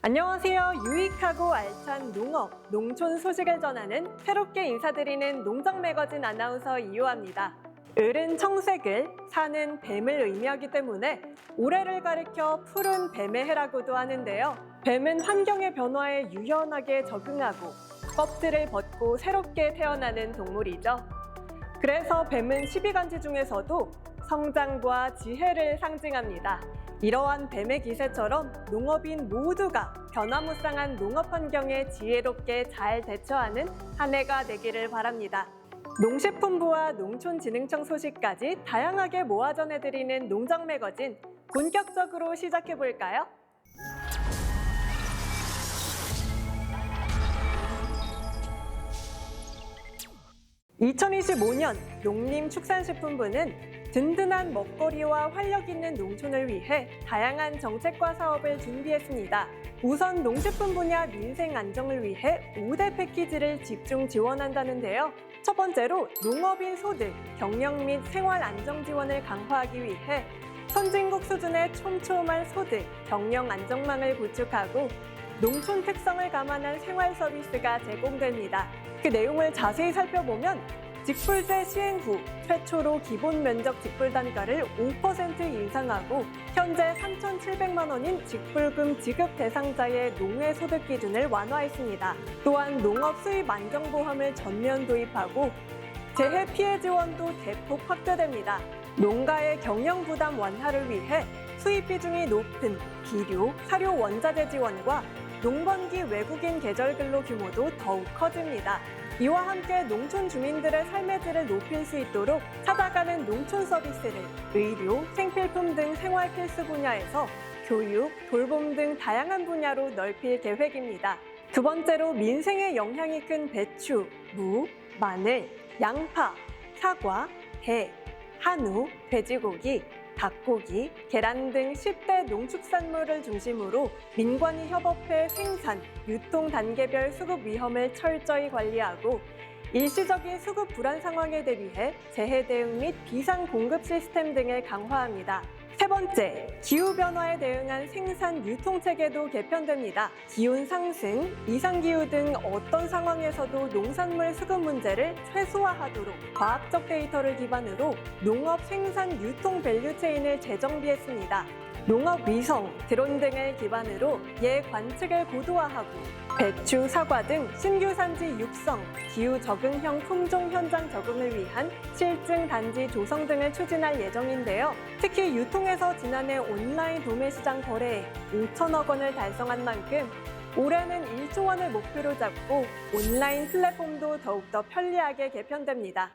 안녕하세요. 유익하고 알찬 농업, 농촌 소식을 전하는 새롭게 인사드리는 농정 매거진 아나운서 이유아입니다. 을은 청색을, 산은 뱀을 의미하기 때문에 올해를 가리켜 푸른 뱀의 해라고도 하는데요. 뱀은 환경의 변화에 유연하게 적응하고 껍질을 벗고 새롭게 태어나는 동물이죠. 그래서 뱀은 12간지 중에서도 성장과 지혜를 상징합니다. 이러한 뱀의 기세처럼 농업인 모두가 변화무쌍한 농업 환경에 지혜롭게 잘 대처하는 한 해가 되기를 바랍니다. 농식품부와 농촌진흥청 소식까지 다양하게 모아 전해드리는 농정 매거진, 본격적으로 시작해볼까요? 2025년 농림축산식품부는 든든한 먹거리와 활력 있는 농촌을 위해 다양한 정책과 사업을 준비했습니다. 우선 농식품 분야 민생 안정을 위해 5대 패키지를 집중 지원한다는데요. 첫 번째로 농업인 소득, 경영 및 생활 안정 지원을 강화하기 위해 선진국 수준의 촘촘한 소득, 경영 안정망을 구축하고 농촌 특성을 감안한 생활 서비스가 제공됩니다. 그 내용을 자세히 살펴보면 직불제 시행 후 최초로 기본 면적 직불 단가를 5% 인상하고 현재 3,700만 원인 직불금 지급 대상자의 농해 소득 기준을 완화했습니다. 또한 농업 수입 안정보험을 전면 도입하고 재해 피해 지원도 대폭 확대됩니다. 농가의 경영 부담 완화를 위해 수입 비중이 높은 비료, 사료 원자재 지원과 농번기 외국인 계절 근로 규모도 더욱 커집니다. 이와 함께 농촌 주민들의 삶의 질을 높일 수 있도록 찾아가는 농촌 서비스를 의료, 생필품 등 생활 필수 분야에서 교육, 돌봄 등 다양한 분야로 넓힐 계획입니다. 두 번째로 민생에 영향이 큰 배추, 무, 마늘, 양파, 사과, 배, 한우, 돼지고기, 닭고기, 계란 등 10대 농축산물을 중심으로 민관이 협업해 생산, 유통 단계별 수급 위험을 철저히 관리하고 일시적인 수급 불안 상황에 대비해 재해 대응 및 비상 공급 시스템 등을 강화합니다. 세 번째, 기후변화에 대응한 생산 유통 체계도 개편됩니다. 기온 상승, 이상기후 등 어떤 상황에서도 농산물 수급 문제를 최소화하도록 과학적 데이터를 기반으로 농업 생산 유통 밸류 체인을 재정비했습니다. 농업 위성, 드론 등을 기반으로 예 관측을 고도화하고 배추, 사과 등 신규 산지 육성, 기후 적응형 품종 현장 적응을 위한 실증 단지 조성 등을 추진할 예정인데요. 특히 유통에서 지난해 온라인 도매 시장 거래액 5천억 원을 달성한 만큼 올해는 1조 원을 목표로 잡고 온라인 플랫폼도 더욱더 편리하게 개편됩니다.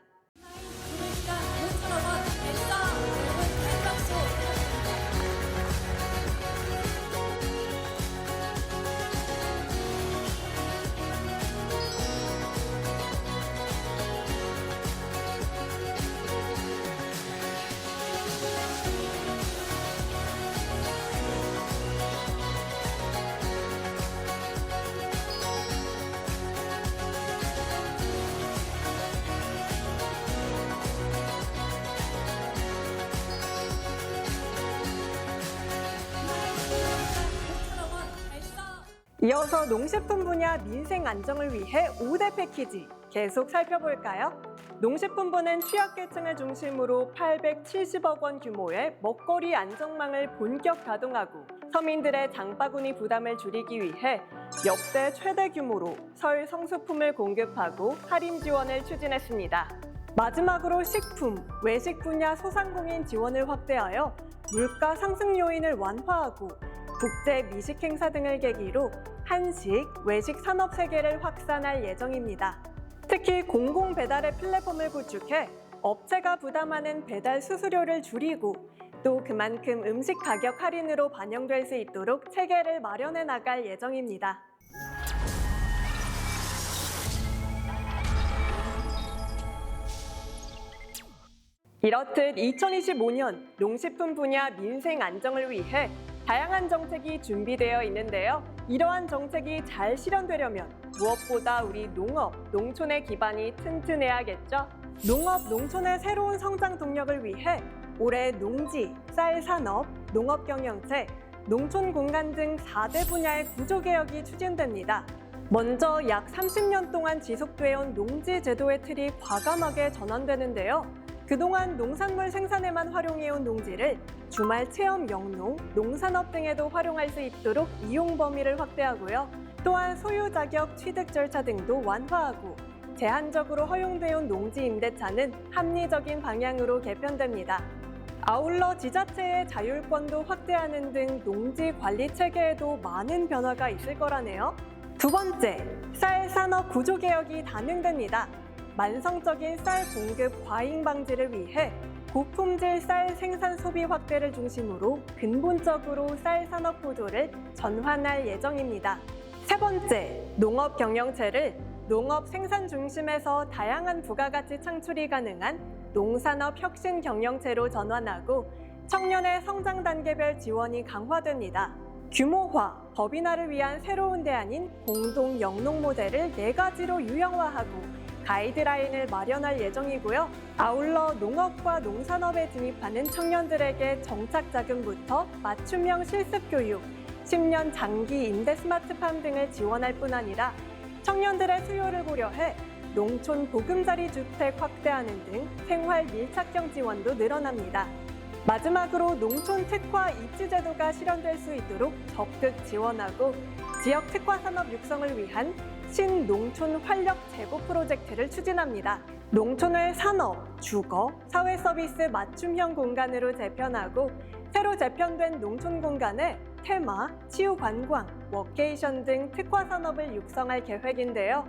이어서 농식품 분야 민생 안정을 위해 5대 패키지 계속 살펴볼까요? 농식품부는 취약계층을 중심으로 870억 원 규모의 먹거리 안정망을 본격 가동하고 서민들의 장바구니 부담을 줄이기 위해 역대 최대 규모로 설 성수품을 공급하고 할인 지원을 추진했습니다. 마지막으로 식품, 외식 분야 소상공인 지원을 확대하여 물가 상승 요인을 완화하고 국제 미식 행사 등을 계기로 한식, 외식 산업 세계를 확산할 예정입니다. 특히 공공 배달의 플랫폼을 구축해 업체가 부담하는 배달 수수료를 줄이고 또 그만큼 음식 가격 할인으로 반영될 수 있도록 체계를 마련해 나갈 예정입니다. 이렇듯 2025년 농식품 분야 민생 안정을 위해 다양한 정책이 준비되어 있는데요. 이러한 정책이 잘 실현되려면 무엇보다 우리 농업, 농촌의 기반이 튼튼해야겠죠. 농업, 농촌의 새로운 성장 동력을 위해 올해 농지, 쌀 산업, 농업 경영체, 농촌 공간 등 4대 분야의 구조개혁이 추진됩니다. 먼저 약 30년 동안 지속되어온 농지 제도의 틀이 과감하게 전환되는데요. 그동안 농산물 생산에만 활용해온 농지를 주말 체험 영농, 농산업 등에도 활용할 수 있도록 이용 범위를 확대하고요. 또한 소유 자격 취득 절차 등도 완화하고 제한적으로 허용되어온 농지 임대차는 합리적인 방향으로 개편됩니다. 아울러 지자체의 자율권도 확대하는 등 농지 관리 체계에도 많은 변화가 있을 거라네요. 두 번째, 쌀 산업 구조 개혁이 단행됩니다. 만성적인 쌀 공급 과잉 방지를 위해 고품질 쌀 생산 소비 확대를 중심으로 근본적으로 쌀 산업 구조를 전환할 예정입니다. 세 번째, 농업 경영체를 농업 생산 중심에서 다양한 부가가치 창출이 가능한 농산업 혁신 경영체로 전환하고 청년의 성장 단계별 지원이 강화됩니다. 규모화, 법인화를 위한 새로운 대안인 공동 영농 모델을 4가지로 유형화하고 가이드라인을 마련할 예정이고요. 아울러 농업과 농산업에 진입하는 청년들에게 정착자금부터 맞춤형 실습 교육, 10년 장기 임대 스마트팜 등을 지원할 뿐 아니라 청년들의 수요를 고려해 농촌 보금자리 주택 확대하는 등 생활 밀착형 지원도 늘어납니다. 마지막으로 농촌 특화 입지 제도가 실현될 수 있도록 적극 지원하고 지역 특화 산업 육성을 위한 신농촌 활력 제고 프로젝트를 추진합니다. 농촌을 산업, 주거, 사회 서비스 맞춤형 공간으로 재편하고 새로 재편된 농촌 공간에 테마, 치유 관광, 워케이션 등 특화 산업을 육성할 계획인데요.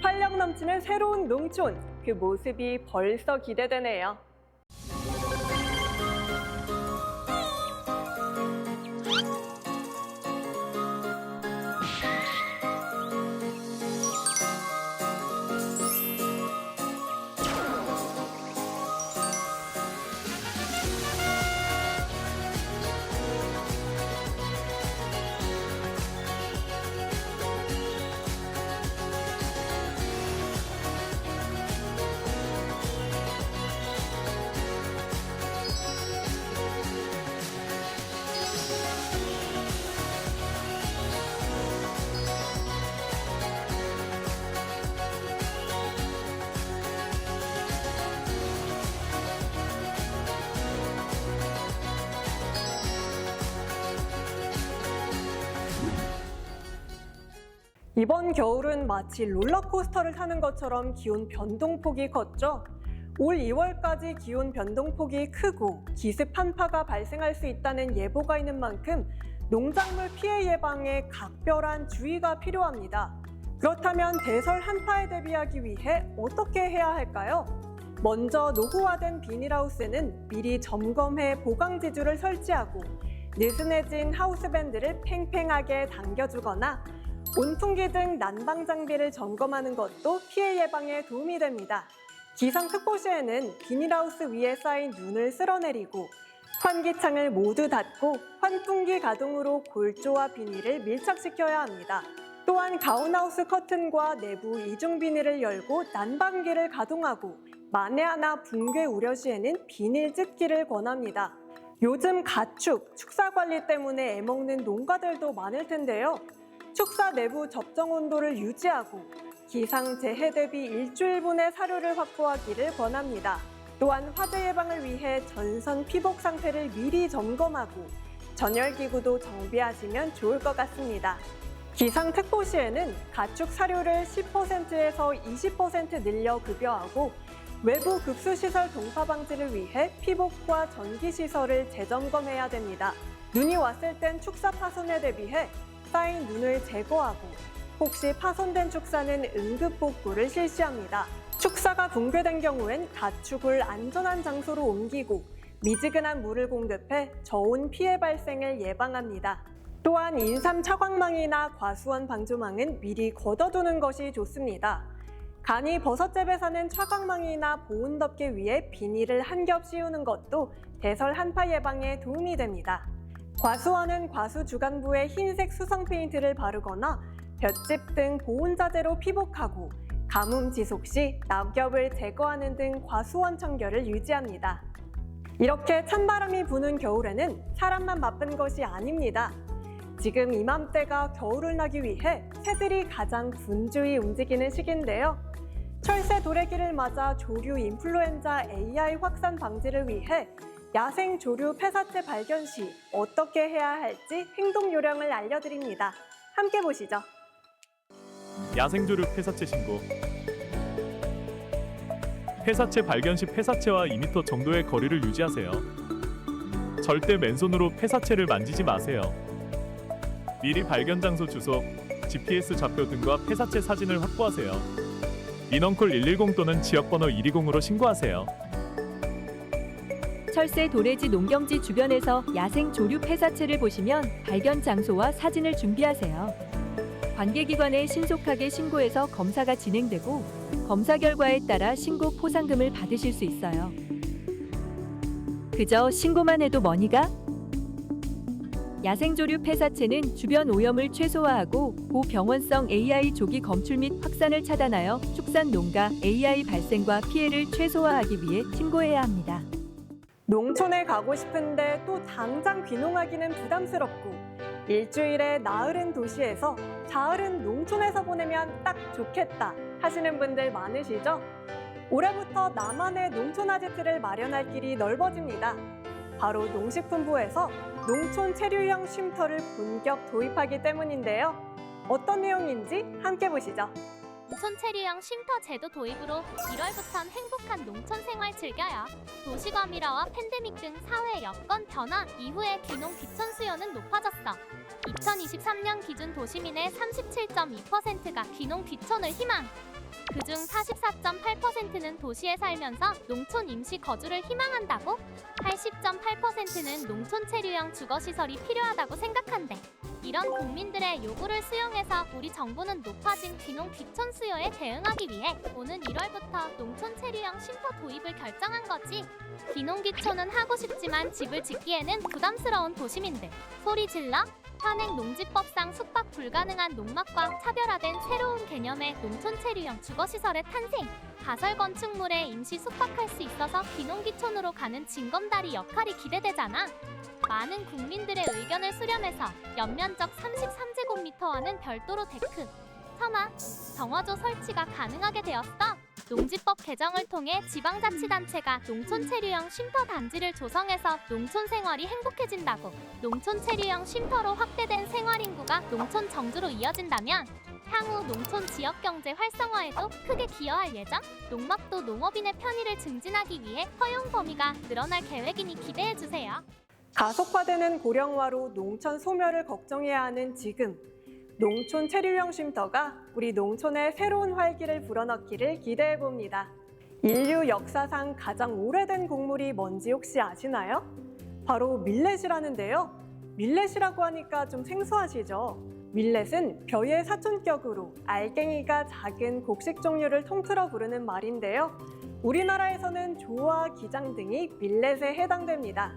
활력 넘치는 새로운 농촌, 그 모습이 벌써 기대되네요. 이번 겨울은 마치 롤러코스터를 타는 것처럼 기온 변동폭이 컸죠. 올 2월까지 기온 변동폭이 크고 기습 한파가 발생할 수 있다는 예보가 있는 만큼 농작물 피해 예방에 각별한 주의가 필요합니다. 그렇다면 대설 한파에 대비하기 위해 어떻게 해야 할까요? 먼저 노후화된 비닐하우스는 미리 점검해 보강지주를 설치하고 느슨해진 하우스밴드를 팽팽하게 당겨주거나 온풍기 등 난방 장비를 점검하는 것도 피해 예방에 도움이 됩니다. 기상특보 시에는 비닐하우스 위에 쌓인 눈을 쓸어내리고 환기창을 모두 닫고 환풍기 가동으로 골조와 비닐을 밀착시켜야 합니다. 또한 가온하우스 커튼과 내부 이중 비닐을 열고 난방기를 가동하고 만에 하나 붕괴 우려 시에는 비닐 찢기를 권합니다. 요즘 가축, 축사 관리 때문에 애먹는 농가들도 많을 텐데요. 축사 내부 적정 온도를 유지하고 기상재해 대비 일주일분의 사료를 확보하기를 권합니다. 또한 화재 예방을 위해 전선 피복 상태를 미리 점검하고 전열기구도 정비하시면 좋을 것 같습니다. 기상특보 시에는 가축 사료를 10%에서 20% 늘려 급여하고 외부 급수시설 동파 방지를 위해 피복과 전기시설을 재점검해야 됩니다. 눈이 왔을 땐 축사 파손에 대비해 쌓인 눈을 제거하고 혹시 파손된 축사는 응급복구를 실시합니다. 축사가 붕괴된 경우엔 가축을 안전한 장소로 옮기고 미지근한 물을 공급해 저온 피해 발생을 예방합니다. 또한 인삼 차광망이나 과수원 방조망은 미리 걷어두는 것이 좋습니다. 간이 버섯집에 사는 차광망이나 보온 덮개 위에 비닐을 한 겹 씌우는 것도 대설 한파 예방에 도움이 됩니다. 과수원은 과수 주간부에 흰색 수성 페인트를 바르거나 볏짚 등 보온 자재로 피복하고 가뭄 지속 시 낙엽을 제거하는 등 과수원 청결을 유지합니다. 이렇게 찬바람이 부는 겨울에는 사람만 바쁜 것이 아닙니다. 지금 이맘때가 겨울을 나기 위해 새들이 가장 분주히 움직이는 시기인데요. 철새 도래기를 맞아 조류 인플루엔자 AI 확산 방지를 위해 야생 조류 폐사체 발견 시 어떻게 해야 할지 행동 요령을 알려드립니다. 함께 보시죠. 야생조류 폐사체 신고. 폐사체 발견 시 폐사체와 2m 정도의 거리를 유지하세요. 절대 맨손으로 폐사체를 만지지 마세요. 미리 발견 장소 주소, GPS 좌표 등과 폐사체 사진을 확보하세요. 민원콜 110 또는 지역번호 120으로 신고하세요. 철새 도래지 농경지 주변에서 야생 조류 폐사체를 보시면 발견 장소와 사진을 준비하세요. 관계기관에 신속하게 신고해서 검사가 진행되고 검사 결과에 따라 신고 포상금을 받으실 수 있어요. 그저 신고만 해도 뭐니가? 야생조류 폐사체는 주변 오염을 최소화하고 고병원성 AI 조기 검출 및 확산을 차단하여 축산 농가 AI 발생과 피해를 최소화하기 위해 신고해야 합니다. 농촌에 가고 싶은데 또 당장 귀농하기는 부담스럽고 일주일에 나흘은 도시에서 사흘은 농촌에서 보내면 딱 좋겠다 하시는 분들 많으시죠? 올해부터 나만의 농촌 아지트를 마련할 길이 넓어집니다. 바로 농식품부에서 농촌 체류형 쉼터를 본격 도입하기 때문인데요. 어떤 내용인지 함께 보시죠. 농촌 체류형 쉼터 제도 도입으로 1월부턴 행복한 농촌 생활 즐겨요. 도시 과밀화와 팬데믹 등 사회 여건 변화 이후에 귀농 귀촌 수요는 높아졌어. 2023년 기준 도시민의 37.2%가 귀농 귀촌을 희망. 그중 44.8%는 도시에 살면서 농촌 임시 거주를 희망한다고? 80.8%는 농촌 체류형 주거시설이 필요하다고 생각한대. 이런 국민들의 요구를 수용해서 우리 정부는 높아진 귀농 귀촌 수요에 대응하기 위해 오는 1월부터 농촌 체류형 쉼터 도입을 결정한 거지. 귀농 귀촌은 하고 싶지만 집을 짓기에는 부담스러운 도시민들. 소리 질러? 현행 농지법상 숙박 불가능한 농막과 차별화된 새로운 개념의 농촌 체류형 주거시설의 탄생. 가설 건축물에 임시 숙박할 수 있어서 귀농 귀촌으로 가는 징검다리 역할이 기대되잖아. 많은 국민들의 의견을 수렴해서 연면적 33제곱미터와는 별도로 데크, 서마, 정화조 설치가 가능하게 되었어. 농지법 개정을 통해 지방자치단체가 농촌 체류형 쉼터 단지를 조성해서 농촌 생활이 행복해진다고. 농촌 체류형 쉼터로 확대된 생활 인구가 농촌 정주로 이어진다면 향후 농촌 지역 경제 활성화에도 크게 기여할 예정. 농막도 농업인의 편의를 증진하기 위해 허용 범위가 늘어날 계획이니 기대해 주세요. 가속화되는 고령화로 농촌 소멸을 걱정해야 하는 지금, 농촌 체류형 쉼터가 우리 농촌의 새로운 활기를 불어넣기를 기대해 봅니다. 인류 역사상 가장 오래된 곡물이 뭔지 혹시 아시나요? 바로 밀렛이라는데요. 밀렛이라고 하니까 좀 생소하시죠? 밀렛은 벼의 사촌격으로 알갱이가 작은 곡식 종류를 통틀어 부르는 말인데요. 우리나라에서는 조와 기장 등이 밀렛에 해당됩니다.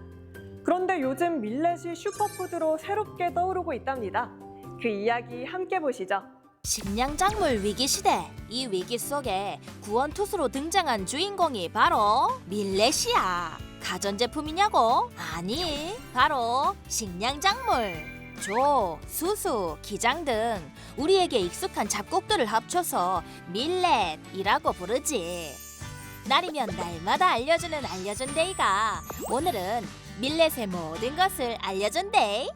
그런데 요즘 밀렛이 슈퍼푸드로 새롭게 떠오르고 있답니다. 그 이야기 함께 보시죠. 식량작물 위기시대. 이 위기 속에 구원투수로 등장한 주인공이 바로 밀렛이야. 가전제품이냐고? 아니, 바로 식량작물. 조, 수수, 기장 등 우리에게 익숙한 잡곡들을 합쳐서 밀렛이라고 부르지. 날이면 날마다 알려준 데이가 오늘은 밀렛의 모든 것을 알려준대.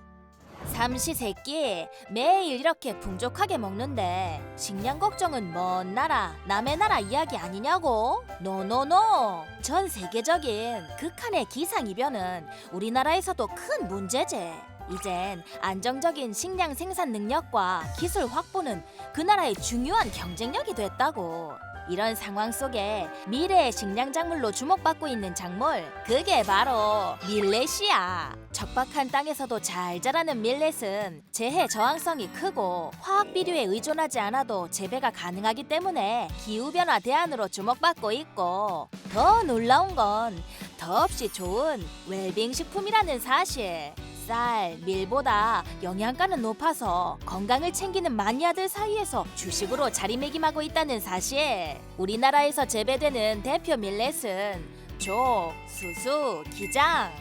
삼시세끼 매일 이렇게 풍족하게 먹는데 식량 걱정은 먼 나라 남의 나라 이야기 아니냐고? 노노노. 전 세계적인 극한의 기상이변은 우리나라에서도 큰 문제지. 이젠 안정적인 식량 생산 능력과 기술 확보는 그 나라의 중요한 경쟁력이 됐다고. 이런 상황 속에 미래의 식량 작물로 주목받고 있는 작물, 그게 바로 밀렛이야. 척박한 땅에서도 잘 자라는 밀렛은 재해 저항성이 크고 화학 비료에 의존하지 않아도 재배가 가능하기 때문에 기후변화 대안으로 주목받고 있고, 더 놀라운 건 더없이 좋은 웰빙 식품이라는 사실. 쌀, 밀보다 영양가는 높아서 건강을 챙기는 마니아들 사이에서 주식으로 자리매김하고 있다는 사실. 우리나라에서 재배되는 대표 밀렛은 조, 수수, 기장.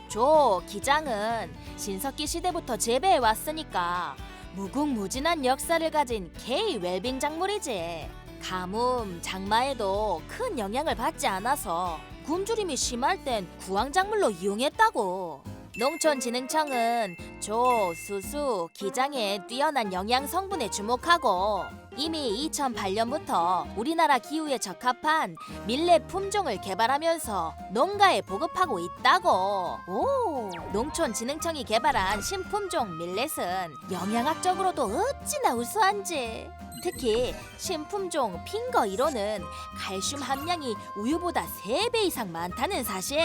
조, 기장은 신석기 시대부터 재배해 왔으니까 무궁무진한 역사를 가진 K 웰빙 작물이지. 가뭄, 장마에도 큰 영향을 받지 않아서 굶주림이 심할 땐 구황 작물로 이용했다고. 농촌진흥청은 조, 수수, 기장의 뛰어난 영양 성분에 주목하고 이미 2008년부터 우리나라 기후에 적합한 밀렛 품종을 개발하면서 농가에 보급하고 있다고. 오, 농촌진흥청이 개발한 신품종 밀렛은 영양학적으로도 어찌나 우수한지. 특히 신품종 핑거 1호는 칼슘 함량이 우유보다 3배 이상 많다는 사실.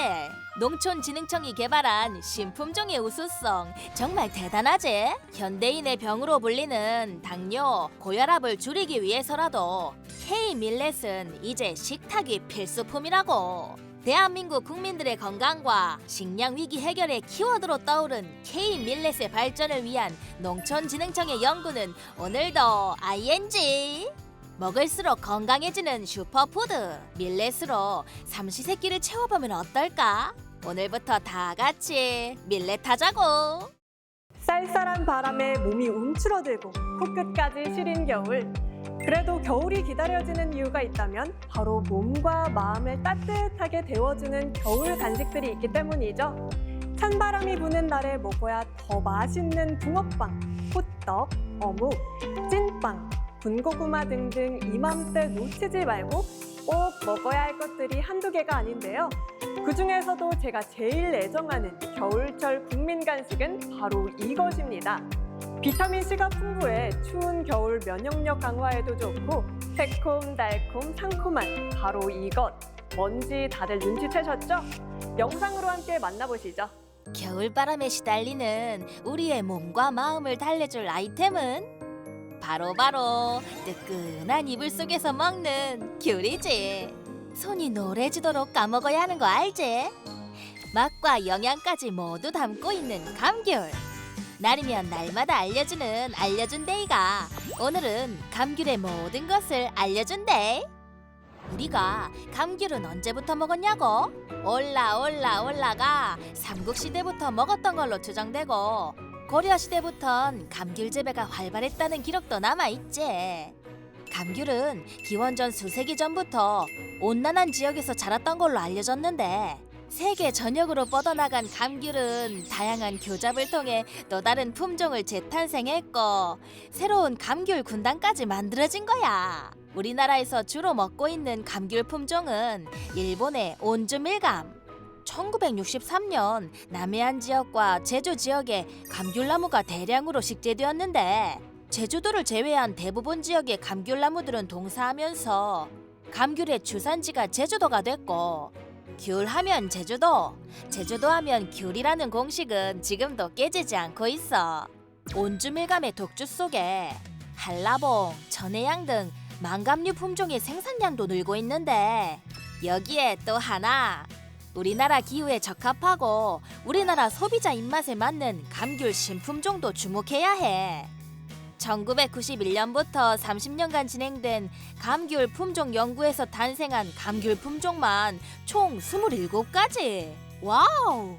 농촌진흥청이 개발한 신품종의 우수성 정말 대단하지? 현대인의 병으로 불리는 당뇨, 고혈압을 줄이기 위해서라도 K-밀렛은 이제 식탁이 필수품이라고. 대한민국 국민들의 건강과 식량 위기 해결의 키워드로 떠오른 K-밀렛의 발전을 위한 농촌진흥청의 연구는 오늘도 ING! 먹을수록 건강해지는 슈퍼푸드 밀렛으로 삼시세끼를 채워보면 어떨까? 오늘부터 다 같이 밀렛 하자고! 쌀쌀한 바람에 몸이 움츠러들고 코끝까지 시린 겨울. 그래도 겨울이 기다려지는 이유가 있다면 바로 몸과 마음을 따뜻하게 데워주는 겨울 간식들이 있기 때문이죠. 찬바람이 부는 날에 먹어야 더 맛있는 붕어빵, 호떡, 어묵, 찐빵, 군고구마 등등 이맘때 놓치지 말고 꼭 먹어야 할 것들이 한두 개가 아닌데요. 그중에서도 제가 제일 애정하는 겨울철 국민 간식은 바로 이것입니다. 비타민C가 풍부해 추운 겨울 면역력 강화에도 좋고 새콤달콤 상콤한 바로 이것. 뭔지 다들 눈치채셨죠? 영상으로 함께 만나보시죠. 겨울바람에 시달리는 우리의 몸과 마음을 달래줄 아이템은 바로 뜨끈한 이불 속에서 먹는 귤이지. 손이 노래지도록 까먹어야 하는 거 알지? 맛과 영양까지 모두 담고 있는 감귤. 날이면 날마다 알려준 데이가 오늘은 감귤의 모든 것을 알려준대. 우리가 감귤은 언제부터 먹었냐고? 올라가 삼국시대부터 먹었던 걸로 추정되고 고려시대부턴 감귤 재배가 활발했다는 기록도 남아있지. 감귤은 기원전 수세기 전부터 온난한 지역에서 자랐던 걸로 알려졌는데 세계 전역으로 뻗어나간 감귤은 다양한 교잡을 통해 또 다른 품종을 재탄생했고 새로운 감귤 군단까지 만들어진 거야. 우리나라에서 주로 먹고 있는 감귤 품종은 일본의 온주밀감. 1963년 남해안 지역과 제주 지역에 감귤나무가 대량으로 식재되었는데 제주도를 제외한 대부분 지역의 감귤나무들은 동사하면서 감귤의 주산지가 제주도가 됐고 귤 하면 제주도, 제주도 하면 귤이라는 공식은 지금도 깨지지 않고 있어. 온주밀감의 독주 속에 한라봉, 전해양 등 망감류 품종의 생산량도 늘고 있는데 여기에 또 하나, 우리나라 기후에 적합하고 우리나라 소비자 입맛에 맞는 감귤 신품종도 주목해야 해. 1991년부터 30년간 진행된 감귤 품종 연구에서 탄생한 감귤 품종만 총 27가지. 와우!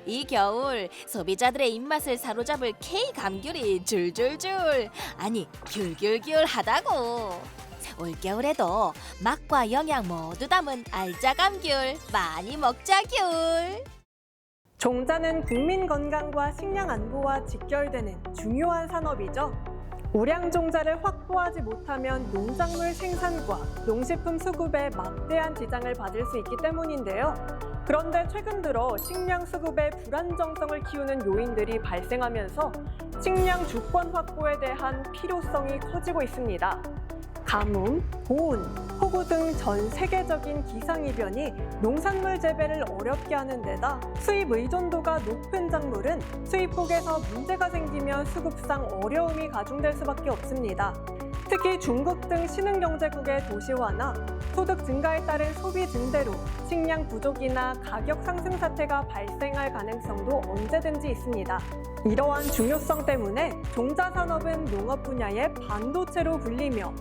이 겨울 소비자들의 입맛을 사로잡을 K 감귤이 줄줄줄, 아니 귤귤귤 하다고. 올겨울에도 맛과 영양 모두 담은 알짜 감귤 많이 먹자 귤. 종자는 국민 건강과 식량 안보와 직결되는 중요한 산업이죠. 우량 종자를 확보하지 못하면 농작물 생산과 농식품 수급에 막대한 지장을 받을 수 있기 때문인데요. 그런데 최근 들어 식량 수급의 불안정성을 키우는 요인들이 발생하면서 식량 주권 확보에 대한 필요성이 커지고 있습니다. 가뭄, 고온, 폭우 등 전 세계적인 기상이변이 농산물 재배를 어렵게 하는 데다 수입 의존도가 높은 작물은 수입국에서 문제가 생기면 수급상 어려움이 가중될 수밖에 없습니다. 특히 중국 등 신흥경제국의 도시화나 소득 증가에 따른 소비 증대로 식량 부족이나 가격 상승 사태가 발생할 가능성도 언제든지 있습니다. 이러한 중요성 때문에 종자 산업은 농업 분야의 반도체로 불리며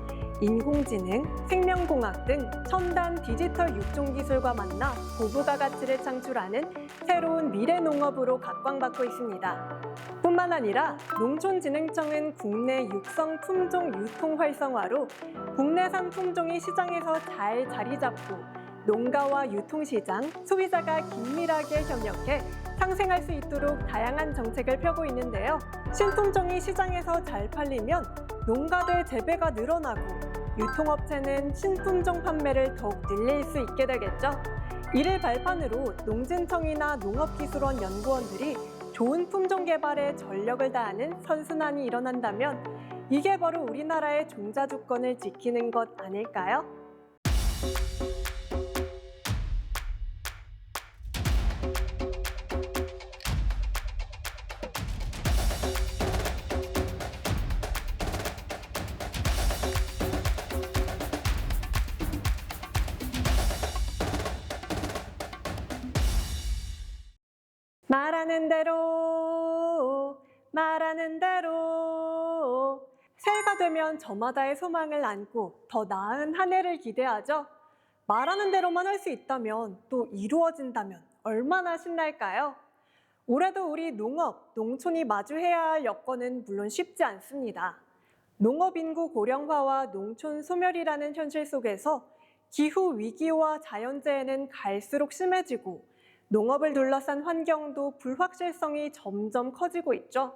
인공지능, 생명공학 등 첨단 디지털 육종 기술과 만나 고부가 가치를 창출하는 새로운 미래 농업으로 각광받고 있습니다. 뿐만 아니라 농촌진흥청은 국내 육성 품종 유통 활성화로 국내산 품종이 시장에서 잘 자리 잡고 농가와 유통시장, 소비자가 긴밀하게 협력해 상생할 수 있도록 다양한 정책을 펴고 있는데요. 신품종이 시장에서 잘 팔리면 농가들 재배가 늘어나고 유통업체는 신품종 판매를 더욱 늘릴 수 있게 되겠죠. 이를 발판으로 농진청이나 농업기술원 연구원들이 좋은 품종 개발에 전력을 다하는 선순환이 일어난다면 이게 바로 우리나라의 종자주권을 지키는 것 아닐까요? 말하는 대로 새해가 되면 저마다의 소망을 안고 더 나은 한 해를 기대하죠. 말하는 대로만 할 수 있다면 또 이루어진다면 얼마나 신날까요? 올해도 우리 농업, 농촌이 마주해야 할 여건은 물론 쉽지 않습니다. 농업 인구 고령화와 농촌 소멸이라는 현실 속에서 기후 위기와 자연재해는 갈수록 심해지고 농업을 둘러싼 환경도 불확실성이 점점 커지고 있죠.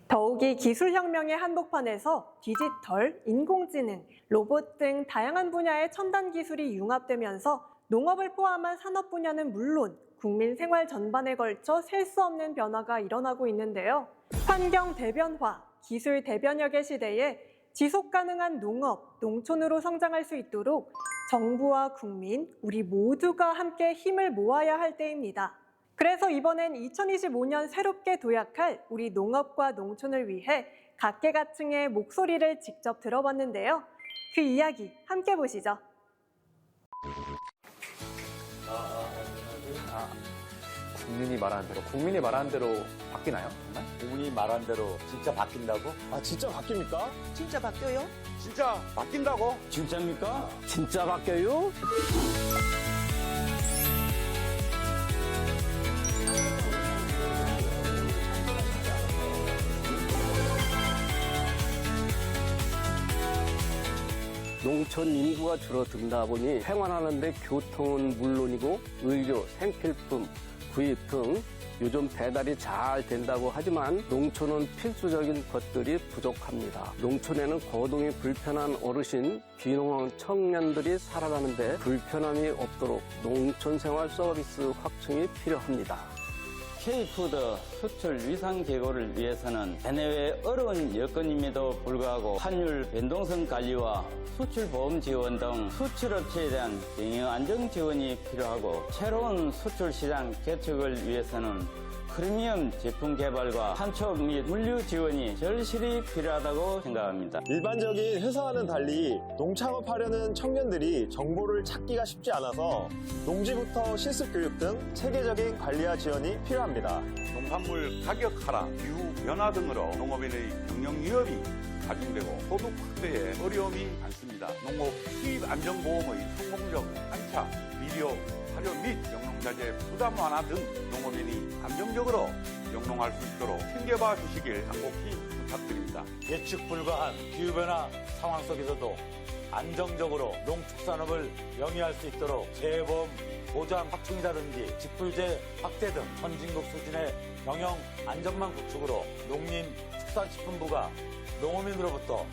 더욱이 기술혁명의 한복판에서 디지털, 인공지능, 로봇 등 다양한 분야의 첨단 기술이 융합되면서 농업을 포함한 산업 분야는 물론 국민 생활 전반에 걸쳐 셀 수 없는 변화가 일어나고 있는데요. 환경 대변화, 기술 대변혁의 시대에 지속 가능한 농업, 농촌으로 성장할 수 있도록 정부와 국민, 우리 모두가 함께 힘을 모아야 할 때입니다. 그래서 이번엔 2025년 새롭게 도약할 우리 농업과 농촌을 위해 각계각층의 목소리를 직접 들어봤는데요. 그 이야기 함께 보시죠. 국민이 말하는 대로 바뀌나요? 정말? 국민이 말한 대로 진짜 바뀐다고? 아, 진짜 바뀝니까? 진짜 바뀌어요? 진짜 바뀐다고? 진짜입니까? 진짜 바뀌어요? 농촌 인구가 줄어든다 보니 생활하는데 교통은 물론이고 의료, 생필품, 구입 등 요즘 배달이 잘 된다고 하지만 농촌은 필수적인 것들이 부족합니다. 농촌에는 거동이 불편한 어르신, 귀농한 청년들이 살아가는데 불편함이 없도록 농촌 생활 서비스 확충이 필요합니다. K푸드 수출 위상 제고를 위해서는 해내외 어려운 여건임에도 불구하고 환율 변동성 관리와 수출 보험 지원 등 수출업체에 대한 경영 안정 지원이 필요하고 새로운 수출 시장 개척을 위해서는 프리미엄 제품 개발과 판촉 및 물류 지원이 절실히 필요하다고 생각합니다. 일반적인 회사와는 달리 농창업하려는 청년들이 정보를 찾기가 쉽지 않아서 농지부터 실습 교육 등 체계적인 관리와 지원이 필요합니다. 농산물 가격 하락, 기후 변화 등으로 농업인의 경영 위협이 가중되고 소득 확대에 어려움이 많습니다. 농업 수입 안정보험의 성공적 안착, 비료, 사료 및 영농자재 부담 완화 등 농업인이 안정적으로 영농할 수 있도록 챙겨봐 주시길 간곡히 부탁드립니다. 예측 불가한 기후변화 상황 속에서도 안정적으로 농축산업을 영위할 수 있도록 재해보험 보장 확충이라든지 직불제 확대 등 선진국 수준의 경영 안전망 구축으로 농림축산식품부가 농어민으로부터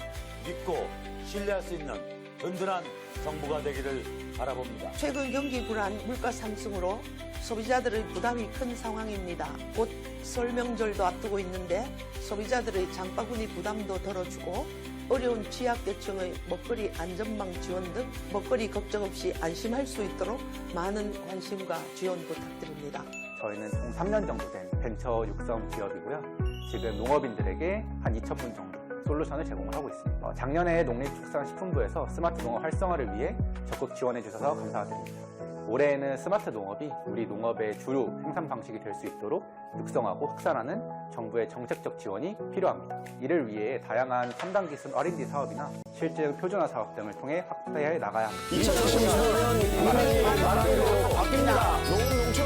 믿고 신뢰할 수 있는 든든한 정부가 되기를 바라봅니다. 최근 경기 불안, 물가 상승으로 소비자들의 부담이 큰 상황입니다. 곧 설 명절도 앞두고 있는데 소비자들의 장바구니 부담도 덜어주고 어려운 취약계층의 먹거리 안전망 지원 등 먹거리 걱정 없이 안심할 수 있도록 많은 관심과 지원 부탁드립니다. 저희는 총 3년 정도 된 벤처 육성 기업이고요. 지금 농업인들에게 한 2,000분 정도 솔루션을 제공을 하고 있습니다. 작년에 농림축산식품부에서 스마트 농업 활성화를 위해 적극 지원해 주셔서 감사드립니다. 올해에는 스마트 농업이 우리 농업의 주요 생산 방식이 될 수 있도록 육성하고 확산하는 정부의 정책적 지원이 필요합니다. 이를 위해 다양한 첨단 기술 R&D 사업이나 실증 표준화 사업 등을 통해 확대해 나가야 합니다. 2025년 국민이 말하는 대로 바뀝니다. 농업농촌,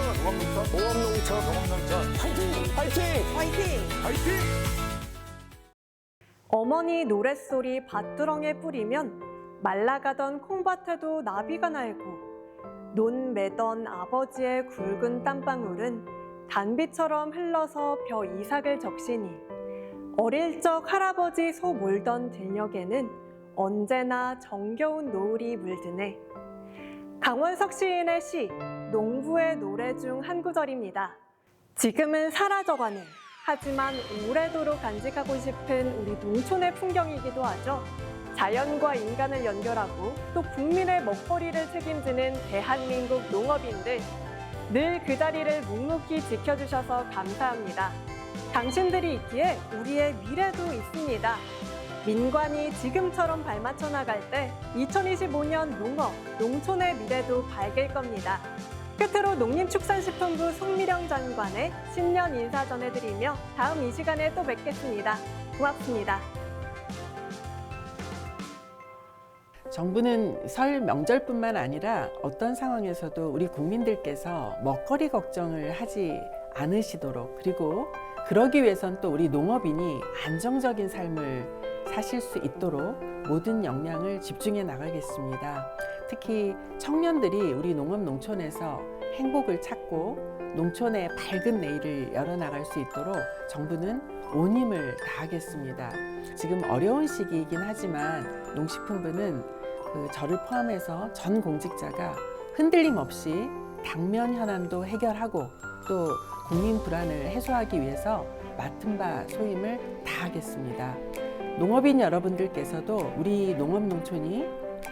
화이팅! 어머니 노랫소리 밭두렁에 뿌리면 말라가던 콩밭에도 나비가 날고 논 매던 아버지의 굵은 땀방울은 단비처럼 흘러서 벼 이삭을 적시니 어릴 적 할아버지 소 몰던 들녘에는 언제나 정겨운 노을이 물드네. 강원석 시인의 시 농부의 노래 중 한 구절입니다. 지금은 사라져가는 하지만 오래도록 간직하고 싶은 우리 농촌의 풍경이기도 하죠. 자연과 인간을 연결하고 또 국민의 먹거리를 책임지는 대한민국 농업인들, 늘 그 자리를 묵묵히 지켜주셔서 감사합니다. 당신들이 있기에 우리의 미래도 있습니다. 민관이 지금처럼 발맞춰 나갈 때 2025년 농업, 농촌의 미래도 밝을 겁니다. 끝으로 농림축산식품부 송미령 장관의 신년 인사 전해드리며 다음 이 시간에 또 뵙겠습니다. 고맙습니다. 정부는 설 명절뿐만 아니라 어떤 상황에서도 우리 국민들께서 먹거리 걱정을 하지 않으시도록, 그리고 그러기 위해선 또 우리 농업인이 안정적인 삶을 사실 수 있도록 모든 역량을 집중해 나가겠습니다. 특히 청년들이 우리 농업 농촌에서 행복을 찾고 농촌의 밝은 내일을 열어나갈 수 있도록 정부는 온 힘을 다하겠습니다. 지금 어려운 시기이긴 하지만 농식품부는 저를 포함해서 전 공직자가 흔들림 없이 당면 현안도 해결하고 또 국민 불안을 해소하기 위해서 맡은 바 소임을 다하겠습니다. 농업인 여러분들께서도 우리 농업 농촌이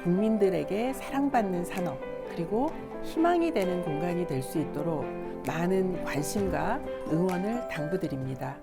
국민들에게 사랑받는 산업, 그리고 희망이 되는 공간이 될 수 있도록 많은 관심과 응원을 당부드립니다.